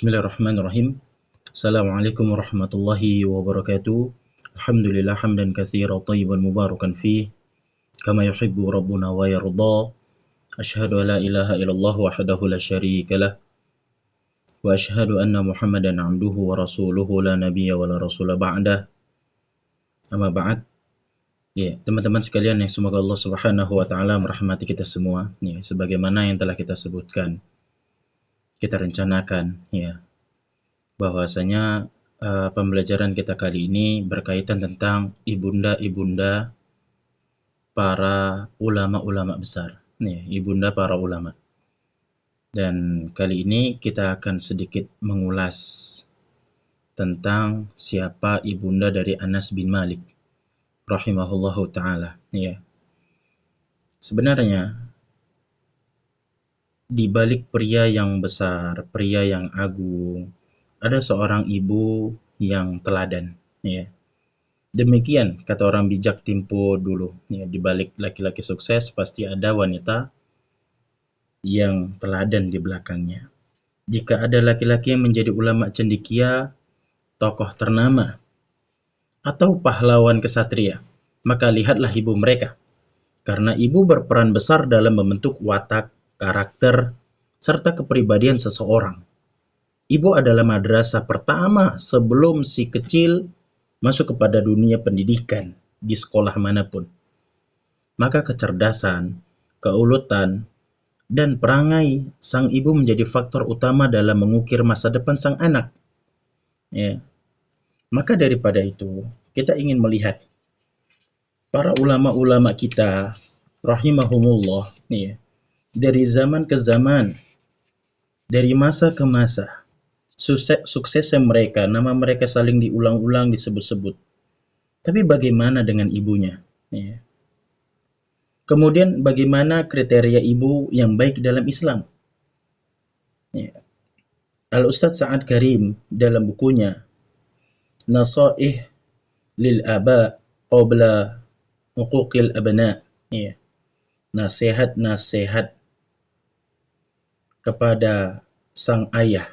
Bismillahirrahmanirrahim. Assalamualaikum warahmatullahi wabarakatuh. Alhamdulillah hamdan katsiran thayyiban mubarakan fih kama yuhibbu rabbuna wa yarda. Asyhadu an la ilaha illallah wahdahu la syarika lah wa asyhadu anna Muhammadan abduhu wa rasuluhu la nabiyya wa la rasula ba'dah. Amma ba'd. Ya, teman-teman sekalian yang semoga Allah Subhanahu wa taala merahmati kita semua. Ya, sebagaimana yang telah kita sebutkan, kita rencanakan ya bahwasanya pembelajaran kita kali ini berkaitan tentang ibunda-ibunda para ulama-ulama besar. Nih, ibunda para ulama. Dan kali ini kita akan sedikit mengulas tentang siapa ibunda dari Anas bin Malik rahimahullahu taala, ya. Sebenarnya di balik pria yang besar, pria yang agung, ada seorang ibu yang teladan, ya. Demikian kata orang bijak Tempo dulu, ya, di balik laki-laki sukses pasti ada wanita yang teladan di belakangnya. Jika ada laki-laki yang menjadi ulama cendekia, tokoh ternama, atau pahlawan kesatria, maka lihatlah ibu mereka. Karena ibu berperan besar dalam membentuk watak, karakter, serta kepribadian seseorang. Ibu adalah madrasah pertama sebelum si kecil masuk kepada dunia pendidikan di sekolah manapun. Maka kecerdasan, keuletan, dan perangai sang ibu menjadi faktor utama dalam mengukir masa depan sang anak. Ya. Maka daripada itu, kita ingin melihat para ulama-ulama kita, rahimahumullah, ya, dari zaman ke zaman, dari masa ke masa, suksesnya mereka, nama mereka saling diulang-ulang, disebut-sebut. Tapi bagaimana dengan ibunya? Ya. Kemudian bagaimana kriteria ibu yang baik dalam Islam? Ya. Al-Ustadz Sa'ad Karim dalam bukunya Nasaih lil Aba qabla Uquqil Abna, ya. Nasihat-nasihat kepada sang ayah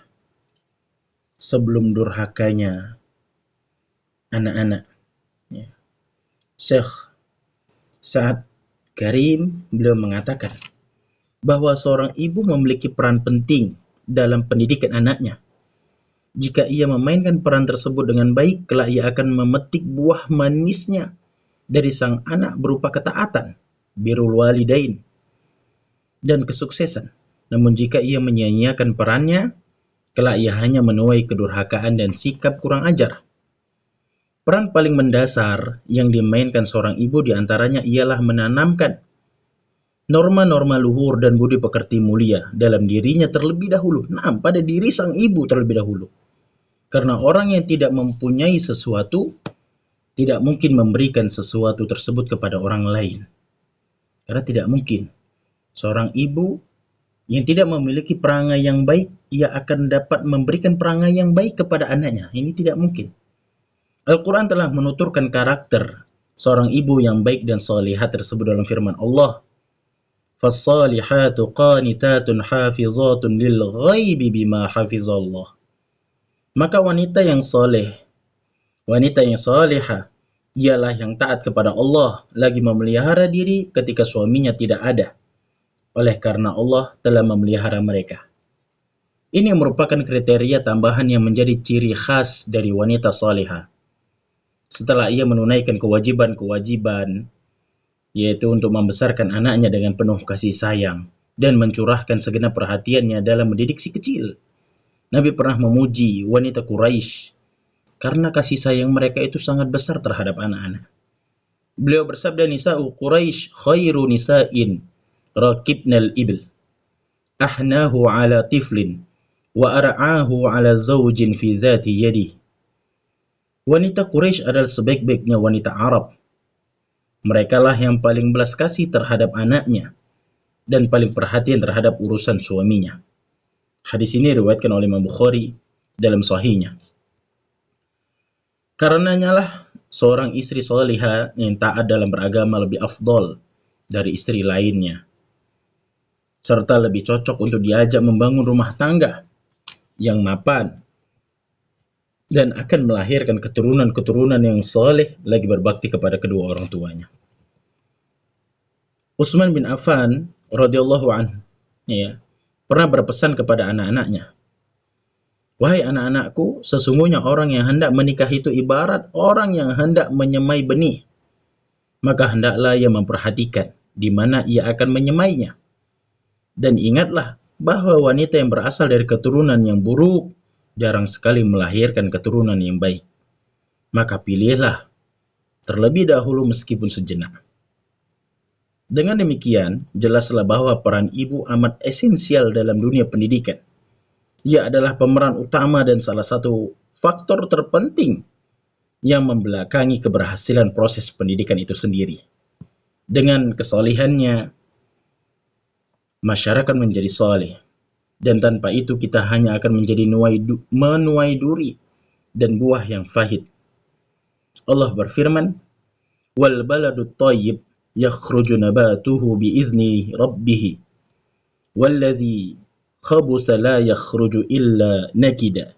sebelum durhakanya anak-anak. Ya. Syekh Sa'ad Karim beliau mengatakan bahwa seorang ibu memiliki peran penting dalam pendidikan anaknya. Jika ia memainkan peran tersebut dengan baik, kelak ia akan memetik buah manisnya dari sang anak berupa ketaatan, birrul walidain, dan kesuksesan. Namun jika ia menyia-nyiakan perannya, kelak ia hanya menuai kedurhakaan dan sikap kurang ajar. Peran paling mendasar yang dimainkan seorang ibu diantaranya ialah menanamkan norma-norma luhur dan budi pekerti mulia dalam dirinya terlebih dahulu. Nah, pada diri sang ibu terlebih dahulu. Karena orang yang tidak mempunyai sesuatu tidak mungkin memberikan sesuatu tersebut kepada orang lain. Karena tidak mungkin seorang ibu yang tidak memiliki perangai yang baik, ia akan dapat memberikan perangai yang baik kepada anaknya. Ini tidak mungkin. Al-Quran telah menuturkan karakter seorang ibu yang baik dan salihah tersebut dalam firman Allah. Fassalihatu qanitatun hafizatun lil ghaibi bima hafizallah. Maka wanita yang saleh, wanita yang salihah, ialah yang taat kepada Allah, lagi memelihara diri ketika suaminya tidak ada. Oleh karena Allah telah memelihara mereka. Ini merupakan kriteria tambahan yang menjadi ciri khas dari wanita salihah. Setelah ia menunaikan kewajiban-kewajiban, yaitu untuk membesarkan anaknya dengan penuh kasih sayang dan mencurahkan segenap perhatiannya dalam mendidik si kecil. Nabi pernah memuji wanita Quraisy karena kasih sayang mereka itu sangat besar terhadap anak-anak. Beliau bersabda, Nisa'u Quraisy khairu nisa'in rakibnal ibil ahnahu ala tiflin wa ar'ahu ala zawjin fi dhati yadi. Wanita Quraisy adalah sebaik-baiknya wanita Arab. Merekalah yang paling belas kasih terhadap anaknya dan paling perhatian terhadap urusan suaminya. Hadis ini diriwayatkan oleh Imam Bukhari dalam sahihnya. Karenanya lah seorang istri salihah yang taat dalam beragama lebih afdol dari istri lainnya, serta lebih cocok untuk diajak membangun rumah tangga yang mapan, dan akan melahirkan keturunan-keturunan yang soleh lagi berbakti kepada kedua orang tuanya. Utsman bin Affan radhiyallahu anhu, ya, pernah berpesan kepada anak-anaknya, "Wahai anak-anakku, sesungguhnya orang yang hendak menikah itu ibarat orang yang hendak menyemai benih. Maka hendaklah ia memperhatikan di mana ia akan menyemainya. Dan ingatlah bahwa wanita yang berasal dari keturunan yang buruk jarang sekali melahirkan keturunan yang baik. Maka pilihlah terlebih dahulu meskipun sejenak." Dengan demikian, jelaslah bahwa peran ibu amat esensial dalam dunia pendidikan. Ia adalah pemeran utama dan salah satu faktor terpenting yang membelakangi keberhasilan proses pendidikan itu sendiri. Dengan kesolihannya, masyarakat menjadi soleh. Dan tanpa itu kita hanya akan menjadi menuai duri dan buah yang pahit. Allah berfirman, "Wal baladut thayyib yakhruju nabatuhu biizni rabbih, walladzi khabutha la yakhruju illa nakida."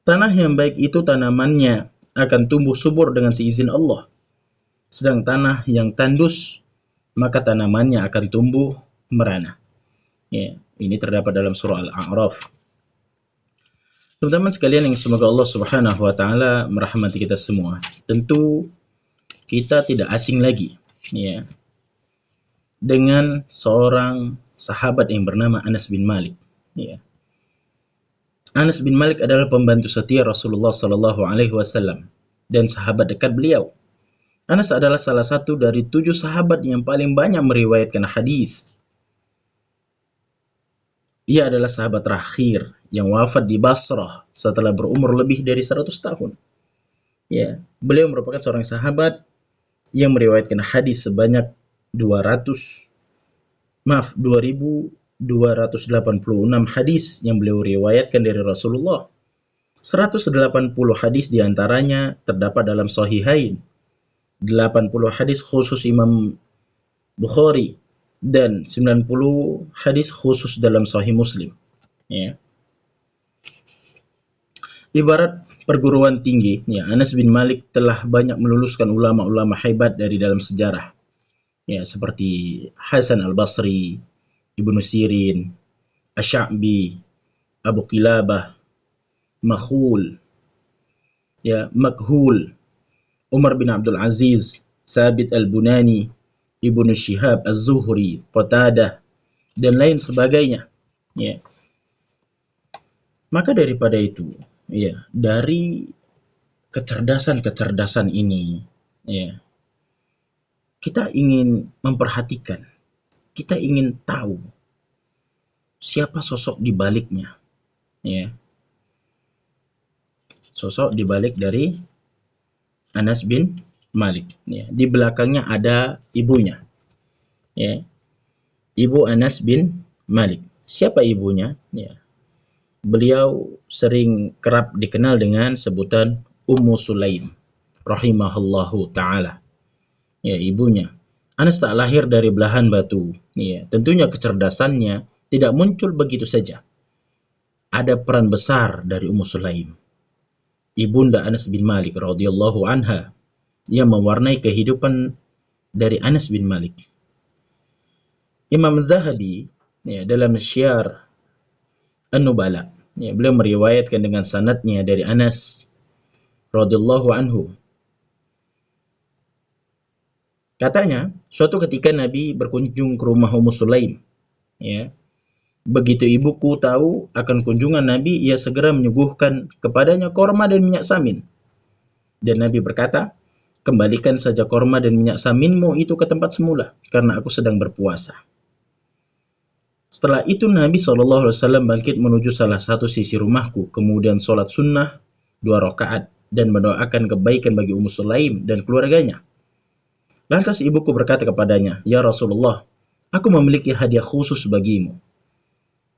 Tanah yang baik itu tanamannya akan tumbuh subur dengan seizin Allah. Sedang tanah yang tandus, maka tanamannya akan tumbuh merana. Ya, ini terdapat dalam surah Al-A'raf. Teman-teman sekalian yang semoga Allah Subhanahu wa taala merahmati kita semua. Tentu kita tidak asing lagi, ya, dengan seorang sahabat yang bernama Anas bin Malik, ya. Anas bin Malik adalah pembantu setia Rasulullah Sallallahu Alaihi Wasallam dan sahabat dekat beliau. Anas adalah salah satu dari 7 sahabat yang paling banyak meriwayatkan hadis. Ia adalah sahabat terakhir yang wafat di Basrah setelah berumur lebih dari 100 tahun. Ya, beliau merupakan seorang sahabat yang meriwayatkan hadis sebanyak 2286 hadis yang beliau riwayatkan dari Rasulullah. 180 hadis diantaranya terdapat dalam Sahihain, 80 hadis khusus Imam Bukhari, dan 90 hadis khusus dalam Sahih Muslim. Ya. Ibarat perguruan tinggi, ya, Anas bin Malik telah banyak meluluskan ulama-ulama hebat dari dalam sejarah. Ya, seperti Hasan al-Basri, Ibnu Sirin, Asy-Sya'bi, Abu Qilabah, Makhul, ya, Makhul, Umar bin Abdul Aziz, Thabit al-Bunani, Ibnu Syihab az-Zuhri, Qatadah, dan lain sebagainya. Ya. Maka daripada itu, ya, dari kecerdasan-kecerdasan ini, ya, kita ingin memperhatikan, kita ingin tahu siapa sosok di baliknya, ya. Sosok di balik dari Anas bin Malik, ya. Di belakangnya ada ibunya, ya. Ibu Anas bin Malik. Siapa ibunya? Ya. Beliau sering kerap dikenal dengan sebutan Ummu Sulaim rahimahullahu taala. Ya, ibunya. Anas tak lahir dari belahan batu. Ya, tentunya kecerdasannya tidak muncul begitu saja. Ada peran besar dari Ummu Sulaim, ibunda Anas bin Malik radhiyallahu anha, yang mewarnai kehidupan dari Anas bin Malik. Imam Zahabi, ya, dalam Syiar An-Nubala, ya, beliau meriwayatkan dengan sanadnya dari Anas radhiyallahu anhu. Katanya, suatu ketika Nabi berkunjung ke rumah Ummu Sulaim, ya. Begitu ibuku tahu akan kunjungan Nabi, ia segera menyuguhkan kepadanya korma dan minyak samin. Dan Nabi berkata, "Kembalikan saja korma dan minyak saminmu itu ke tempat semula, karena aku sedang berpuasa." Setelah itu Nabi SAW bangkit menuju salah satu sisi rumahku, kemudian sholat sunnah 2 rakaat dan mendoakan kebaikan bagi Ummu Sulaim dan keluarganya. Lantas ibuku berkata kepadanya, "Ya Rasulullah, aku memiliki hadiah khusus bagimu."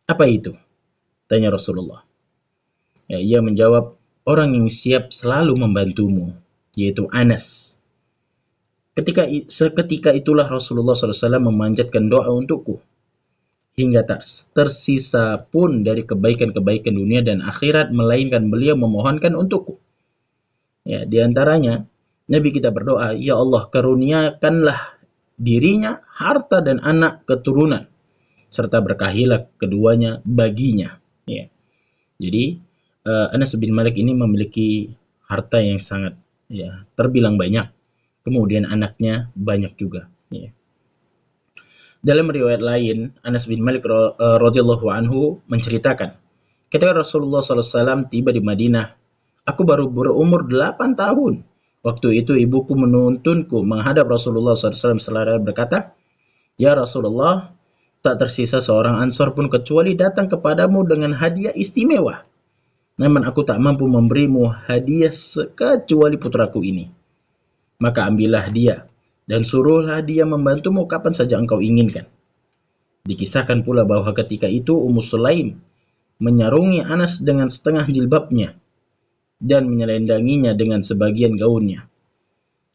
"Apa itu?" tanya Rasulullah. Ya, ia menjawab, "Orang yang siap selalu membantumu, yaitu Anas." Seketika itulah Rasulullah SAW memanjatkan doa untukku. hingga tak tersisa pun dari kebaikan-kebaikan dunia dan akhirat, melainkan beliau memohonkan untukku. Ya, di antaranya Nabi kita berdoa, ya Allah karuniakanlah dirinya harta dan anak keturunan, serta berkahilah keduanya baginya. Ya. Jadi Anas bin Malik ini memiliki harta yang sangat terbilang banyak. Kemudian anaknya banyak juga. Ya. Dalam riwayat lain, Anas bin Malik radhiyallahu anhu menceritakan, ketika Rasulullah SAW tiba di Madinah, aku baru berumur 8 tahun. Waktu itu ibuku menuntunku menghadap Rasulullah SAW seraya berkata, ya Rasulullah, tak tersisa seorang Ansor pun kecuali datang kepadamu dengan hadiah istimewa. Namun aku tak mampu memberimu hadiah kecuali putraku ini. Maka ambillah dia dan suruhlah dia membantumu kapan saja engkau inginkan. Dikisahkan pula bahwa ketika itu Ummu Sulaim menyarungi Anas dengan setengah jilbabnya dan menyelendanginya dengan sebagian gaunnya.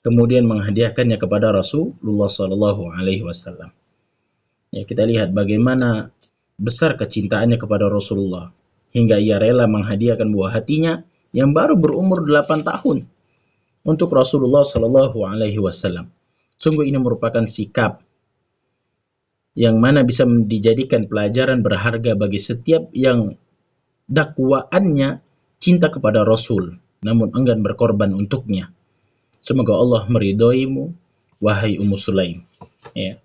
Kemudian menghadiahkannya kepada Rasulullah SAW. Ya, kita lihat bagaimana besar kecintaannya kepada Rasulullah hingga ia rela menghadiahkan buah hatinya yang baru berumur 8 tahun untuk Rasulullah SAW. Sungguh ini merupakan sikap yang mana bisa dijadikan pelajaran berharga bagi setiap yang dakwaannya cinta kepada Rasul, namun enggan berkorban untuknya. Semoga Allah meridhoimu, wahai Ummu Sulaim. Ya.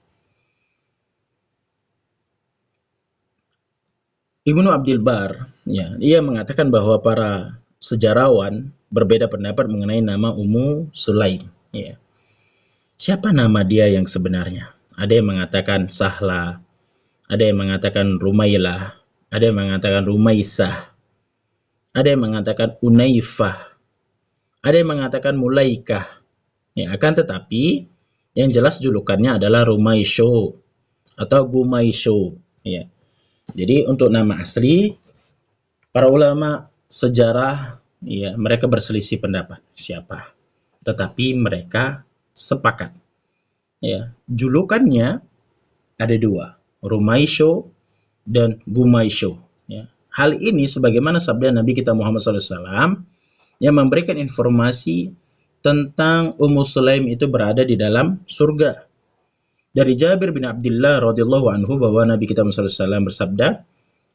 Ibnu Abdul Bar, ia mengatakan bahwa para sejarawan berbeda pendapat mengenai nama Ummu Sulaim. Ya. Siapa nama dia yang sebenarnya? Ada yang mengatakan Sahla, ada yang mengatakan Rumailah, ada yang mengatakan Rumaisah, ada yang mengatakan Unaifah, ada yang mengatakan Mulaikah. Ya, akan tetapi yang jelas julukannya adalah Rumaisho atau Gumaisho. Ya. Jadi untuk nama asli, para ulama sejarah mereka berselisih pendapat siapa. Tetapi mereka sepakat. Ya, julukannya ada dua, Rumaisho dan Gumaisho. Ya. Hal ini sebagaimana sabda Nabi kita Muhammad SAW yang memberikan informasi tentang Ummu Sulaim itu berada di dalam surga. Dari Jabir bin Abdullah radhiyallahu anhu bahwa Nabi kita Muhammad SAW bersabda,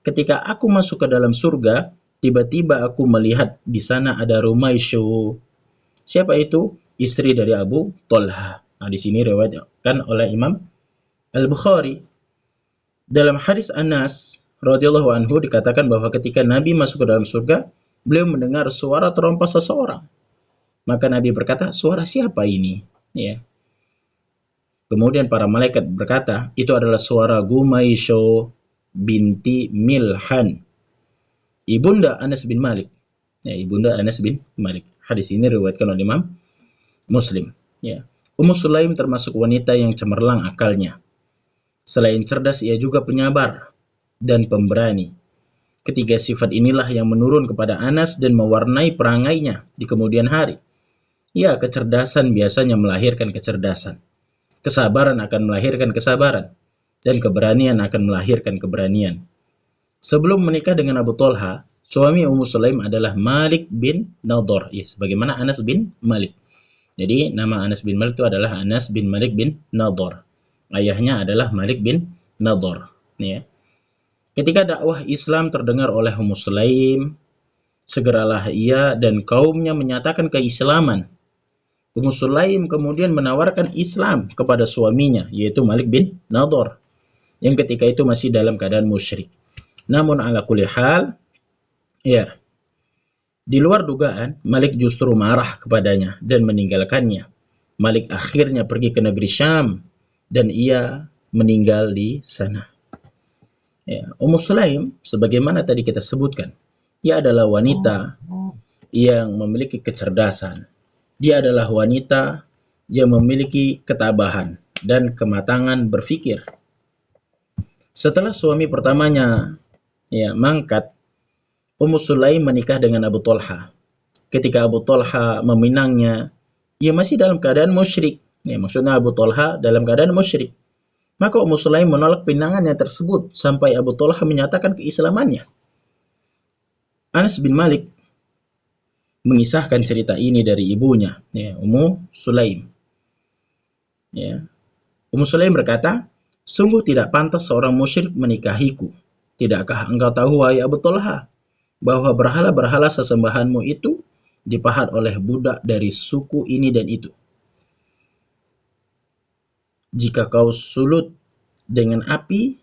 ketika aku masuk ke dalam surga, tiba-tiba aku melihat di sana ada Rumaisho. Siapa itu? Istri dari Abu Thalha. Nah, di sini riwayatkan oleh Imam Al-Bukhari. Dalam hadis Anas radhiyallahu anhu dikatakan bahwa ketika Nabi masuk ke dalam surga, beliau mendengar suara terompas seseorang. Maka Nabi berkata, suara siapa ini? Ya. Kemudian para malaikat berkata, itu adalah suara Gumaisho binti Milhan, ibunda Anas bin Malik. Ya, ibunda Anas bin Malik. Hadis ini riwayatkan oleh Imam Muslim. Ya. Ummu Sulaim termasuk wanita yang cemerlang akalnya. Selain cerdas, ia juga penyabar dan pemberani. Ketiga sifat inilah yang menurun kepada Anas dan mewarnai perangainya di kemudian hari. Ya, kecerdasan biasanya melahirkan kecerdasan. Kesabaran akan melahirkan kesabaran. Dan keberanian akan melahirkan keberanian. Sebelum menikah dengan Abu Thalha, suami Ummu Sulaim adalah Malik bin Nadhr. Ya, sebagaimana Anas bin Malik. Jadi nama Anas bin Malik itu adalah Anas bin Malik bin Nadhr. Ayahnya adalah Malik bin Nadhr. Ya. Ketika dakwah Islam terdengar oleh Ummu Sulaim, segeralah ia dan kaumnya menyatakan keislaman. Ummu Sulaim kemudian menawarkan Islam kepada suaminya, yaitu Malik bin Nadhr, yang ketika itu masih dalam keadaan musyrik. Namun ala kulli hal, ya, di luar dugaan, Malik justru marah kepadanya dan meninggalkannya. Malik akhirnya pergi ke negeri Syam dan ia meninggal di sana. Ya, Ummu Sulaim, sebagaimana tadi kita sebutkan, ia adalah wanita yang memiliki kecerdasan. Dia adalah wanita yang memiliki ketabahan dan kematangan berpikir. Setelah suami pertamanya mangkat, Ummu Sulaim menikah dengan Abu Thalha. Ketika Abu Thalha meminangnya, ia masih dalam keadaan musyrik. Ya, maksudnya Abu Thalha dalam keadaan musyrik. Maka Ummu Sulaim menolak pinangannya tersebut sampai Abu Talha menyatakan keislamannya. Anas bin Malik mengisahkan cerita ini dari ibunya, ya, Ummu Sulaim. Ya. Ummu Sulaim berkata, sungguh tidak pantas seorang musyrik menikahiku. Tidakkah engkau tahu, wahai Abu Talha, bahwa berhala-berhala sesembahanmu itu dipahat oleh budak dari suku ini dan itu. Jika kau sulut dengan api,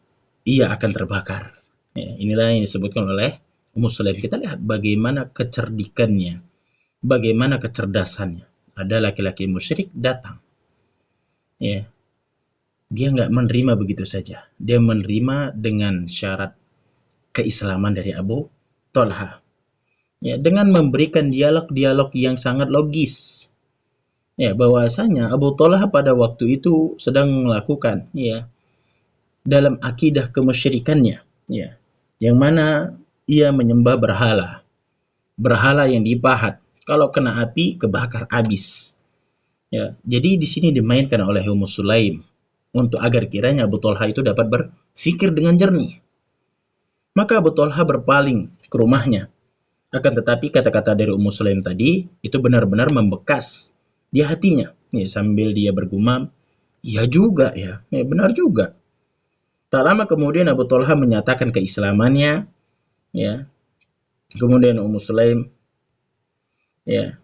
ia akan terbakar. Ya, inilah yang disebutkan oleh Ummu Sulaim. Kita lihat bagaimana kecerdikannya, bagaimana kecerdasannya. Ada laki-laki musyrik datang. Ya, dia nggak menerima begitu saja. Dia menerima dengan syarat keislaman dari Abu Talha. Ya, dengan memberikan dialog-dialog yang sangat logis. Ya, bahwasanya Abu Talha pada waktu itu sedang melakukan, ya, dalam akidah kemusyrikannya, ya, yang mana ia menyembah berhala, berhala yang dipahat. Kalau kena api, kebakar habis. Ya, jadi di sini dimainkan oleh Ummu Sulaim untuk agar kiranya Abu Talha itu dapat berpikir dengan jernih. Maka Abu Talha berpaling ke rumahnya. Akan tetapi kata-kata dari Ummu Sulaim tadi itu benar-benar membekas di hatinya. Ya, sambil dia bergumam, iya juga ya, benar juga. Tak lama kemudian Abu Talha menyatakan keislamannya, ya. Kemudian Ummu Sulaim, ya,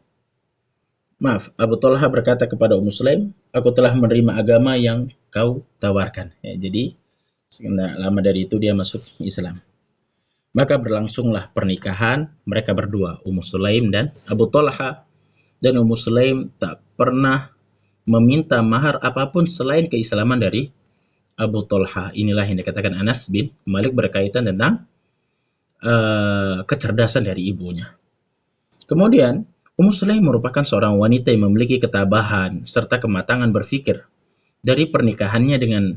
maaf, Abu Talha berkata kepada Ummu Sulaim, aku telah menerima agama yang kau tawarkan. Ya, jadi tidak lama dari itu dia masuk Islam. Maka berlangsunglah pernikahan mereka berdua, Ummu Sulaim dan Abu Talha. Dan Ummu Sulaim tak pernah meminta mahar apapun selain keislaman dari Abu Talha. Inilah yang dikatakan Anas bin Malik berkaitan tentang kecerdasan dari ibunya. Kemudian, Ummu Sulaim merupakan seorang wanita yang memiliki ketabahan serta kematangan berpikir. Dari pernikahannya dengan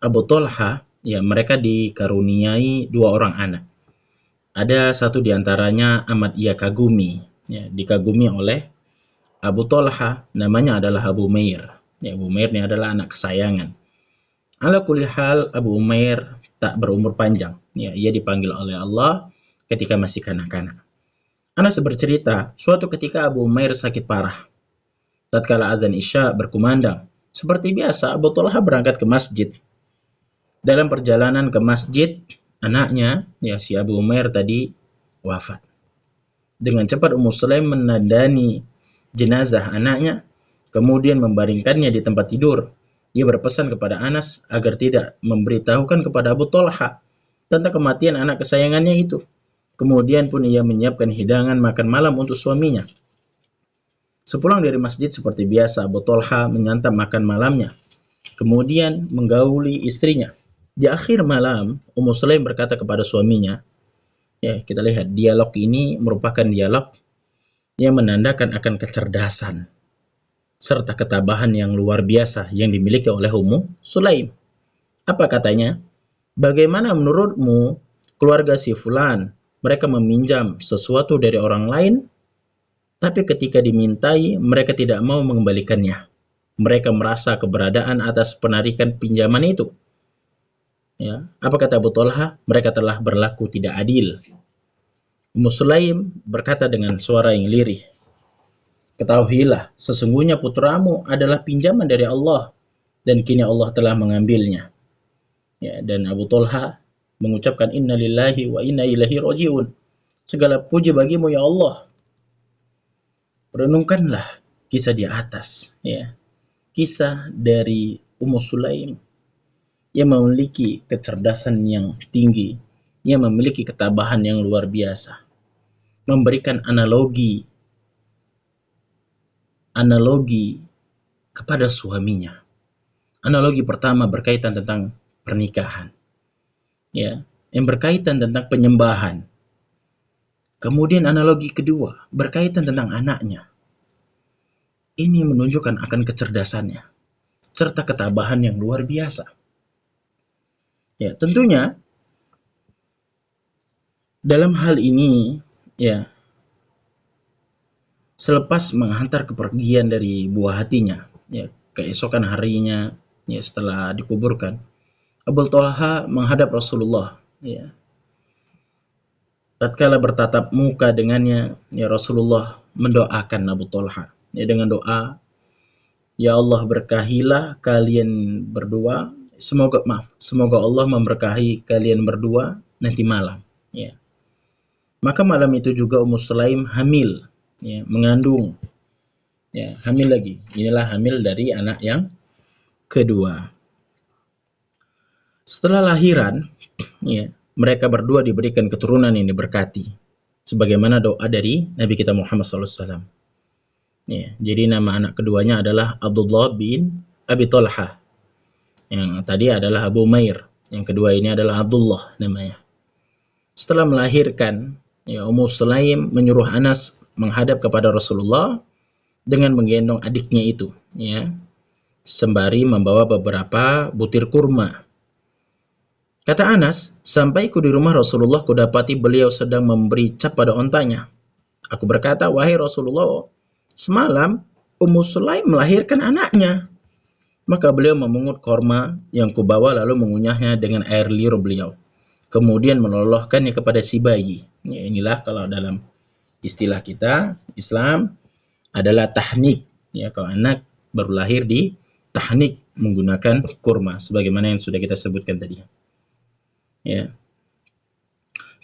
Abu Talha, ya, mereka dikaruniai 2 orang anak. Ada satu diantaranya amat ia kagumi, ya, dikagumi oleh Abu Talha, namanya adalah Abu Umair. Ya, Abu Umair ini adalah anak kesayangan. Ala kulli hal, Abu Umair tak berumur panjang. Ya, ia dipanggil oleh Allah ketika masih kanak-kanak. Anas bercerita, suatu ketika Abu Umair sakit parah. Tatkala azan Isya berkumandang, seperti biasa Abu Talha berangkat ke masjid. Dalam perjalanan ke masjid, anaknya, ya, si Abu Umair tadi wafat. Dengan cepat Ummu Sulaim menandani jenazah anaknya, kemudian membaringkannya di tempat tidur. Ia berpesan kepada Anas agar tidak memberitahukan kepada Abu Talha tentang kematian anak kesayangannya itu. Kemudian pun ia menyiapkan hidangan makan malam untuk suaminya. Sepulang dari masjid seperti biasa, Abu Talha menyantap makan malamnya, kemudian menggauli istrinya. Di akhir malam, Ummu Sulaim berkata kepada suaminya, ya, kita lihat dialog ini merupakan dialog yang menandakan akan kecerdasan serta ketabahan yang luar biasa yang dimiliki oleh Ummu Sulaim. Apa katanya? Bagaimana menurutmu keluarga si fulan, mereka meminjam sesuatu dari orang lain, tapi ketika dimintai mereka tidak mau mengembalikannya. Mereka merasa keberadaan atas penarikan pinjaman itu. Ya, apa kata Abu Talha? Mereka telah berlaku tidak adil. Ummu Sulaim berkata dengan suara yang lirih, ketahuilah, sesungguhnya putramu adalah pinjaman dari Allah, dan kini Allah telah mengambilnya. Ya, dan Abu Talha mengucapkan inna lillahi wa inna ilaihi rajiun. Segala puji bagimu ya Allah. Renungkanlah kisah di atas, ya. Kisah dari Ummu Sulaim yang memiliki kecerdasan yang tinggi, yang memiliki ketabahan yang luar biasa. Memberikan analogi kepada suaminya. Analogi pertama berkaitan tentang pernikahan, ya, yang berkaitan tentang penyembahan. Kemudian analogi kedua berkaitan tentang anaknya. Ini menunjukkan akan kecerdasannya serta ketabahan yang luar biasa. Ya, tentunya dalam hal ini, ya, selepas menghantar kepergian dari buah hatinya, ya, keesokan harinya ya, setelah dikuburkan, Abu Talha menghadap Rasulullah, ya. Tatkala bertatap muka dengannya, ya, Rasulullah mendoakan Abu Talha, ya, dengan doa, ya Allah, berkahilah kalian berdua, semoga Allah memberkahi kalian berdua nanti malam, ya. Maka malam itu juga Ummu Sulaim hamil, ya, mengandung, ya, hamil lagi. Inilah hamil dari anak yang kedua. Setelah lahiran, ya, mereka berdua diberikan keturunan yang diberkati, sebagaimana doa dari Nabi kita Muhammad SAW. Ya, jadi nama anak keduanya adalah Abdullah bin Abi Talha. Yang tadi adalah Abu Umair. Yang kedua ini adalah Abdullah namanya. Setelah melahirkan, ya, Ummu Sulaim menyuruh Anas menghadap kepada Rasulullah dengan menggendong adiknya itu, ya, sembari membawa beberapa butir kurma. Kata Anas, sampaiku di rumah Rasulullah, kudapati beliau sedang memberi cap pada ontanya. Aku berkata, wahai Rasulullah, semalam Ummu Sulaim melahirkan anaknya. Maka beliau memungut korma yang kubawa lalu mengunyahnya dengan air liur beliau. Kemudian meloloskannya kepada si bayi. Ya, inilah kalau dalam istilah kita Islam adalah tahnik. Ya, kalau anak baru lahir di tahnik menggunakan kurma, sebagaimana yang sudah kita sebutkan tadi. Ya.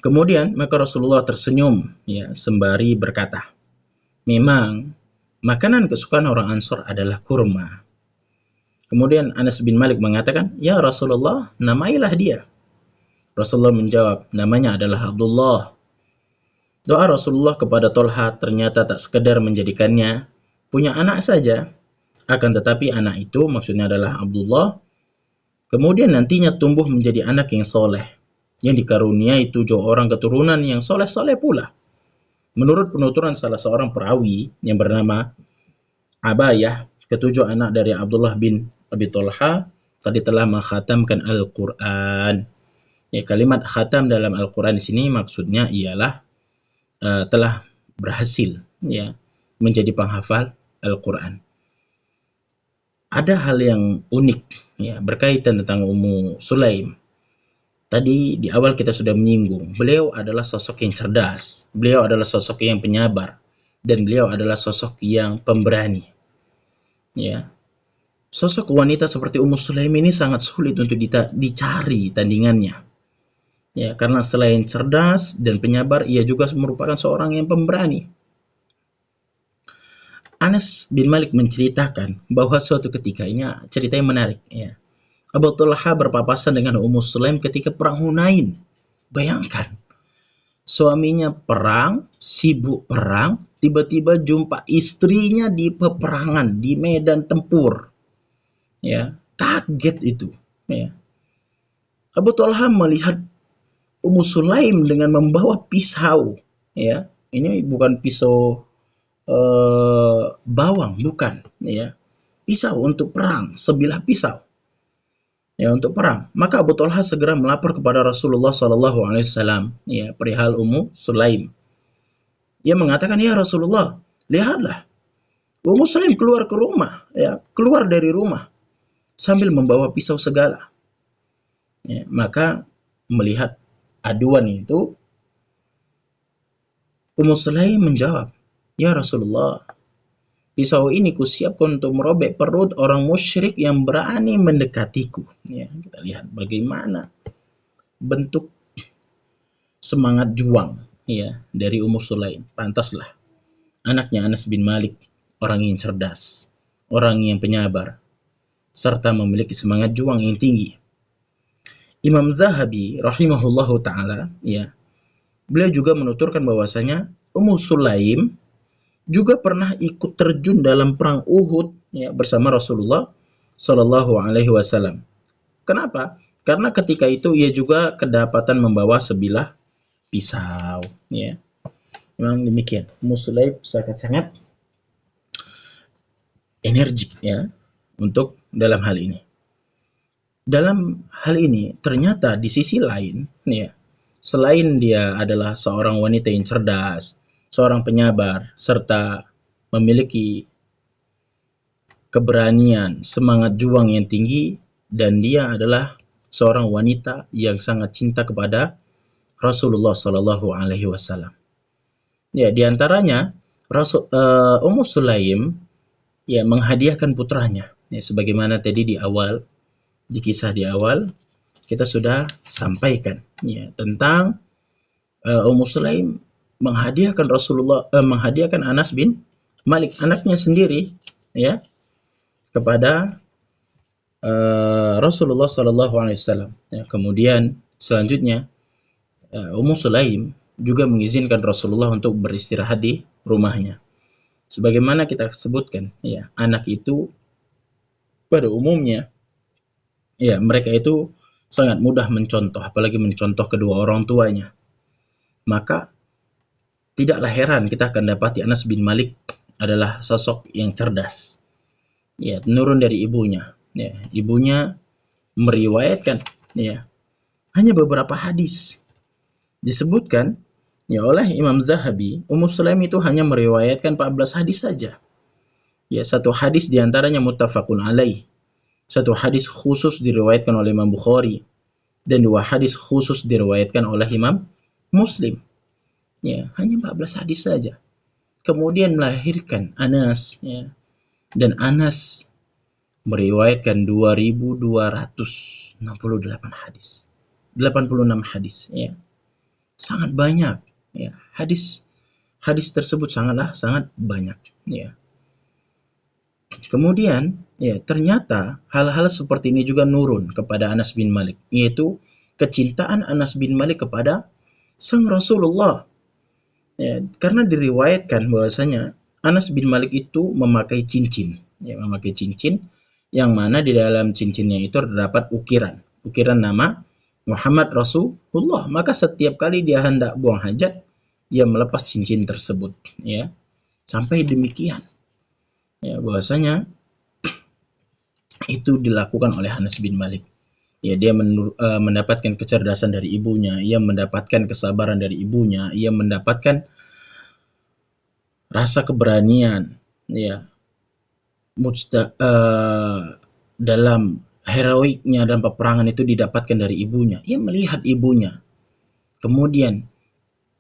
Kemudian maka Rasulullah tersenyum, ya, sembari berkata, memang makanan kesukaan orang Ansor adalah kurma. Kemudian Anas bin Malik mengatakan, ya Rasulullah, namailah dia. Rasulullah menjawab, namanya adalah Abdullah. Doa Rasulullah kepada Tolha ternyata tak sekedar menjadikannya punya anak saja, akan tetapi anak itu maksudnya adalah Abdullah, kemudian nantinya tumbuh menjadi anak yang soleh, yang dikaruniai 7 orang keturunan yang soleh-soleh pula. Menurut penuturan salah seorang perawi yang bernama Abayah, ketujuh anak dari Abdullah bin Abi Talha tadi telah mengkhatamkan Al-Quran. Ya, kalimat khatam dalam Al-Quran di sini maksudnya ialah telah berhasil, ya, menjadi penghafal Al-Quran. Ada hal yang unik, ya, berkaitan tentang Ummu Sulaim. Tadi di awal kita sudah menyinggung, beliau adalah sosok yang cerdas, beliau adalah sosok yang penyabar, dan beliau adalah sosok yang pemberani. Ya, sosok wanita seperti Ummu Sulaim ini sangat sulit untuk dicari tandingannya. Ya, karena selain cerdas dan penyabar, ia juga merupakan seorang yang pemberani. Anas bin Malik menceritakan bahwa suatu ketika, ini cerita yang menarik, ya, Abu Talha berpapasan dengan Ummu Sulaim ketika perang Hunain. Bayangkan, suaminya perang, sibuk perang, tiba-tiba jumpa istrinya di peperangan, di medan tempur. Ya, kaget itu. Ya. Abu Talha melihat Ummu Sulaim dengan membawa pisau. Ya, ini bukan pisau bawang, bukan. Ya, pisau untuk perang, sebilah pisau. Ya, untuk perang. Maka Abu Talha segera melapor kepada Rasulullah SAW, ya, perihal Ummu Sulaim. Ia mengatakan, ya Rasulullah, lihatlah, Ummu Sulaim keluar ke rumah, ya, keluar dari rumah sambil membawa pisau segala. Ya, maka melihat aduan itu, Ummu Sulaim menjawab, ya Rasulullah, pisau ini kusiapkan untuk merobek perut orang musyrik yang berani mendekatiku. Ya, kita lihat bagaimana bentuk semangat juang, ya, dari Ummu Sulaim. Pantaslah anaknya Anas bin Malik orang yang cerdas, orang yang penyabar, serta memiliki semangat juang yang tinggi. Imam Zahabi rahimahullahu taala, ya, beliau juga menuturkan bahwasanya Ummu Sulaim juga pernah ikut terjun dalam perang Uhud, ya, bersama Rasulullah Shallallahu Alaihi Wasallam. Kenapa? Karena ketika itu ia juga kedapatan membawa sebilah pisau. Ya, memang demikian. Ummu Sulaim sangat-sangat energik, ya, untuk dalam hal ini. Dalam hal ini ternyata di sisi lain, ya, selain dia adalah seorang wanita yang cerdas, seorang penyabar, serta memiliki keberanian, semangat juang yang tinggi, dan dia adalah seorang wanita yang sangat cinta kepada Rasulullah Shallallahu Alaihi Wasallam. Ya, diantaranya Ummu Sulaim ya menghadiahkan putranya. Ya, sebagaimana tadi di kisah di awal kita sudah sampaikan ya tentang Ummu Sulaim menghadiahkan Anas bin Malik, anaknya sendiri ya, kepada Rasulullah Shallallahu Alaihi Wasallam. Ya, kemudian selanjutnya Ummu Sulaim juga mengizinkan Rasulullah untuk beristirahat di rumahnya. Sebagaimana kita sebutkan, ya, anak itu pada umumnya, ya, mereka itu sangat mudah mencontoh, apalagi mencontoh kedua orang tuanya. Maka tidaklah heran kita akan dapati Anas bin Malik adalah sosok yang cerdas. Ya, menurun dari ibunya. Ya, ibunya meriwayatkan, ya, hanya beberapa hadis. Disebutkan ya oleh Imam Zahabi, Ummu Sulaim itu hanya meriwayatkan 14 hadis saja. Ya, satu hadis diantaranya muttafaqun alaih. Satu hadis khusus diriwayatkan oleh Imam Bukhari dan dua hadis khusus diriwayatkan oleh Imam Muslim. Ya, hanya 14 hadis saja. Kemudian melahirkan Anas, ya. Dan Anas meriwayatkan 2268 hadis. 86 hadis, ya. Sangat banyak, ya. Hadis tersebut sangat banyak, ya. Kemudian ya ternyata hal-hal seperti ini juga nurun kepada Anas bin Malik, yaitu kecintaan Anas bin Malik kepada sang Rasulullah. Ya, karena diriwayatkan bahwasanya Anas bin Malik itu memakai cincin, ya, memakai cincin yang mana di dalam cincinnya itu terdapat ukiran nama Muhammad Rasulullah. Maka setiap kali dia hendak buang hajat, ia melepas cincin tersebut, ya. Sampai demikian, ya, bahwasanya itu dilakukan oleh Anas bin Malik. Ya, dia mendapatkan kecerdasan dari ibunya, ia mendapatkan kesabaran dari ibunya, ia mendapatkan rasa keberanian, ya, dalam heroiknya dan peperangan itu didapatkan dari ibunya. Ia melihat ibunya, kemudian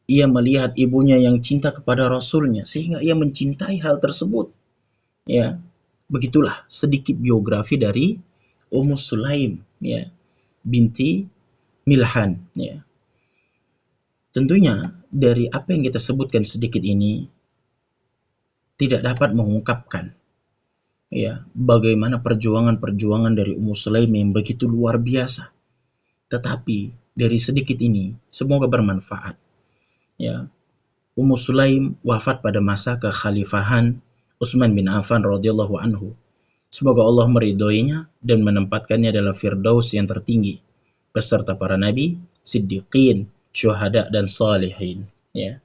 ia melihat ibunya yang cinta kepada Rasulnya, sehingga ia mencintai hal tersebut. Ya, begitulah sedikit biografi dari Ummu Sulaim, ya, binti Milhan. Ya. Tentunya dari apa yang kita sebutkan sedikit ini tidak dapat mengungkapkan, ya, bagaimana perjuangan dari Ummu Sulaim yang begitu luar biasa. Tetapi dari sedikit ini semoga bermanfaat. Ya, Ummu Sulaim wafat pada masa kekhalifahan Utsman bin Affan radhiyallahu anhu. Semoga Allah meridhoinya dan menempatkannya dalam firdaus yang tertinggi beserta para nabi, siddiqin, syuhada dan salihin. Ya,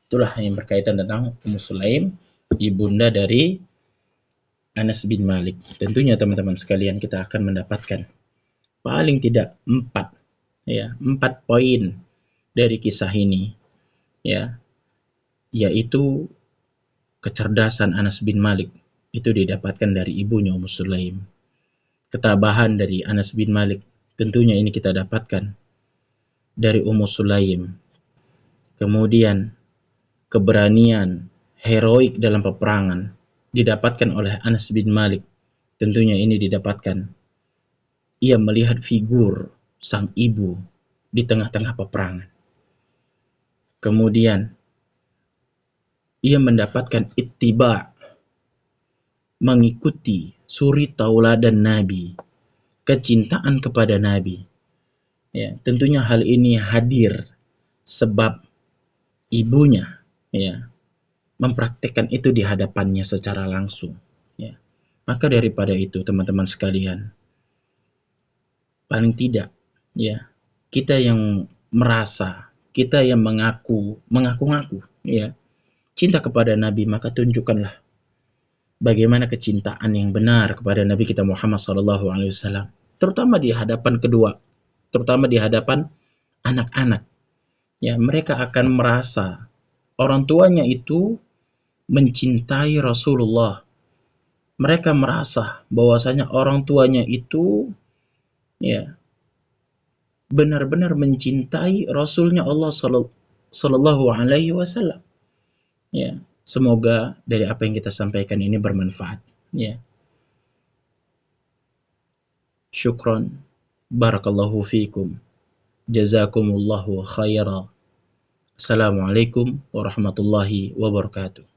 itulah yang berkaitan tentang Ummu Sulaim, ibunda dari Anas bin Malik. Tentunya teman-teman sekalian kita akan mendapatkan paling tidak 4 poin dari kisah ini, ya, yaitu kecerdasan Anas bin Malik itu didapatkan dari ibunya Ummu Sulaim. Ketabahan dari Anas bin Malik tentunya ini kita dapatkan dari Ummu Sulaim. Kemudian keberanian, heroik dalam peperangan didapatkan oleh Anas bin Malik. Tentunya ini didapatkan. Ia melihat figur sang ibu di tengah-tengah peperangan. Kemudian ia mendapatkan ittiba, mengikuti suri tauladan Nabi, kecintaan kepada Nabi. Ya, tentunya hal ini hadir sebab ibunya, ya, mempraktikkan itu di hadapannya secara langsung. Ya. Maka daripada itu teman-teman sekalian, paling tidak, ya, kita yang merasa, kita yang mengaku-ngaku, ya, cinta kepada Nabi, maka tunjukkanlah bagaimana kecintaan yang benar kepada Nabi kita Muhammad SAW, terutama di hadapan terutama di hadapan anak-anak. Ya, mereka akan merasa orang tuanya itu mencintai Rasulullah, mereka merasa bahwasanya orang tuanya itu ya benar-benar mencintai Rasulnya Allah Sallallahu Alaihi Wasallam. Ya, semoga dari apa yang kita sampaikan ini bermanfaat. Ya, syukron, barakallahu fiikum, jazakumullahu khairan. Assalamualaikum warahmatullahi wabarakatuh.